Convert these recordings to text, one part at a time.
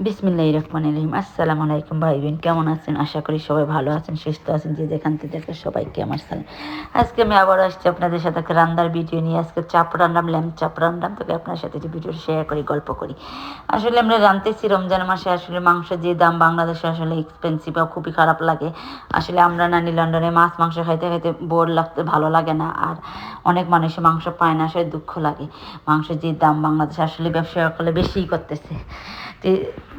বিসমিল্লাহির রহমানির রহিম। আসসালামু আলাইকুম ভাই বোন, কেমন আছেন? আশা করি সবাই ভালো আছেন, সুস্থ আছেন। যে যেখান থেকে দেখে সবাইকে আমার সালাম। আজকে আমি আবার আসছি আপনাদের সাথে একটা রান্নার ভিডিও নিয়ে। আজকে চাপ রান্নাম, ল্যাম্প চাপ রান্নাম। তোকে আপনার সাথে যে ভিডিও শেয়ার করি, গল্প করি। আসলে আমরা জানতেছি রমজান মাসে আসলে মাংস যে দাম বাংলাদেশে আসলে এক্সপেন্সিভ, খুবই খারাপ লাগে। আসলে আমরা নানি লন্ডনে মাছ মাংস খাইতে খাইতে বোর লাগতে ভালো লাগে না, আর অনেক মানুষ মাংস পায় না, আসলে দুঃখ লাগে। মাংসের যে দাম বাংলাদেশে আসলে ব্যবসা করলে বেশিই করতেছে। তো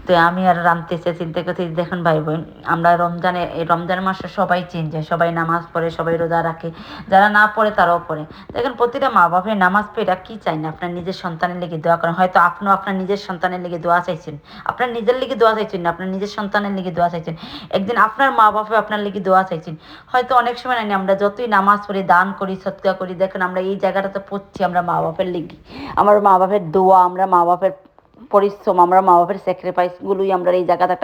তো আমি আর রাঁধতেছে চিন্তা করতে, দেখুন ভাই বোন, আমরা এই রমজান মাসে সবাই চেঞ্জ হয়, সবাই নামাজ পড়ে, সবাই রোজা রাখে। যারা না পড়ে তারাও পড়ে। দেখেন প্রতিটা মা বাপের নামাজ পড়ে কি চাই না, আপনার নিজের সন্তানের লেগে দোয়া করেন। হয়তো আপনিও আপনার নিজের সন্তানের লেগে দোয়া চাইছেন, আপনার নিজের লেগে দোয়া চাইছেন না, আপনার নিজের সন্তানের লেগে দোয়া চাইছেন। একদিন আপনার মা বাপে আপনার লেগে দোয়া চাইছেন। হয়তো অনেক সময় নানি আমরা যতই নামাজ পড়ি, দান করি, সৎকা করি, দেখেন আমরা এই জায়গাটাতে পড়ছি আমরা মা বাপের লেগে। আমার মা বাপের দোয়া, আমরা মা বাপের পরিশ্রম, আমরা মা বাপের স্যাক্রিফাইসগুলোই আমরা এই জায়গাতে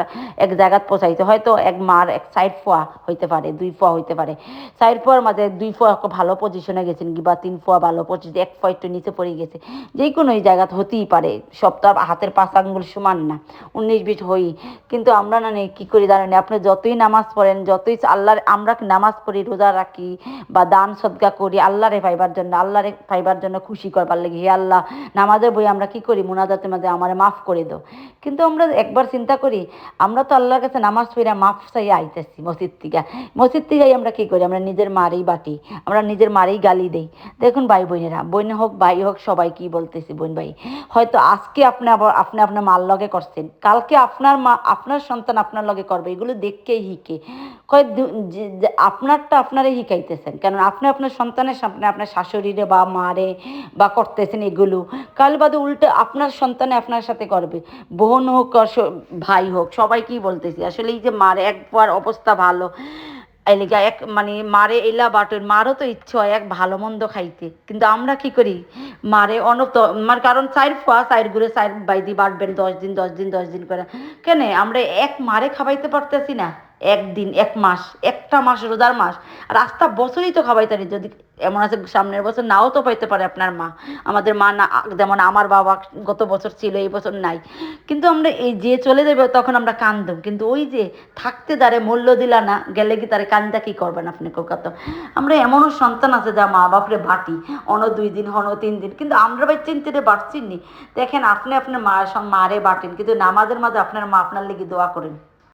এক জায়গাত পৌঁছাইতে। হয়তো এক মার এক সাইড ফোয়া হইতে পারে, 2 ফোয়া হইতে পারে। সাইড ফোয়ার মাঝে 2 ফোয়া ভালো পজিশনে গেছেন, বা 3 ফোয়া ভালো পজিশন, 1 ফোয়া একটু নিচে পড়ে গেছে। যে কোনো এই জায়গাতে হতেই পারে, সব তো হাতের 5 আঙ্গুল সমান না, 19-20 হই। কিন্তু আমরা না নেই কী করি জানেন, আপনি যতই নামাজ পড়েন, যতই আল্লাহর, আমরা নামাজ পড়ি, রোজা রাখি বা দান সদকা করি আল্লাহরে পাইবার জন্য, আল্লাহরে পাইবার জন্য, খুশি করবার লাগে। হে আল্লাহ, নামাজের বই আমরা কি করি, মুনাজাতের মাঝে আমার মাফ করে দাও। কিন্তু আমরা একবার চিন্তা করি, আমরা তো আল্লাহর কাছে নামাজ পড়ে মাফ চাই আইতেছি মসজিদ থেকে আমরা কি করি, আমরা নিজের মারেই বাটি, আমরা নিজের মারেই গালি দেই। দেখুন ভাই বোনেরা, বোন হোক ভাই হোক, সবাই কি বলতেছি, বোন ভাই, হয়তো আজকে আপনি আপনার মার লগে করছেন, কালকে আপনার মা আপনার সন্তান আপনার লগে করবে। এগুলো দেখকেই হিকে কয় আপনারটা আপনারই শিখাইতেছেন, কেন আপনি আপনার সন্তানের সামনে আপনার শাশুড়িরে বা মারে বা করতেছেন এগুলো, কাল বাদে উল্টে আপনার সন্তানে আপনার সাথে করবে। বোন হোক ভাই হোক, সবাই কি বলতেছি, আসলে এই যে মার একবার অবস্থা ভালো এলাকা এক মানে মারে এলা বাটন, মারও তো ইচ্ছে হয় এক ভালো মন্দ খাইতে, কিন্তু আমরা কি করি, মারে অনব মার, কারণ 4 ফোয়া 4 ঘুরে 4 বাইদি বাড়বেন 10 দিন 10 দিন 10 দিন করে। কেন আমরা এক মারে খাওয়াইতে পারতেছি না? একদিন, 1 মাস, একটা মাস রোজার মাস, আর আস্তা বছরই তো খাওয়াইতারি। যদি এমন আছে সামনের বছর নাও তো পাইতে পারে আপনার মা, আমাদের মা না, যেমন আমার বাবা গত বছর ছিল, এই বছর নাই। কিন্তু আমরা এই যে চলে যাবে তখন আমরা কান্দম, কিন্তু ওই যে থাকতে দাঁড়ে মূল্য দিলা না, গেলে কি তারে কান্দা কি করবেন আপনি কত। আমরা এমনও সন্তান আছে যা মা বাপরে বাটি, 2 দিন 3 দিন, কিন্তু আমরা ভাই চিন্তিতে বাড়ছি নি। দেখেন আপনি আপনার মারে বাটেন, কিন্তু নামাজের মাঝে আপনার মা আপনার লেগে দোয়া করেন।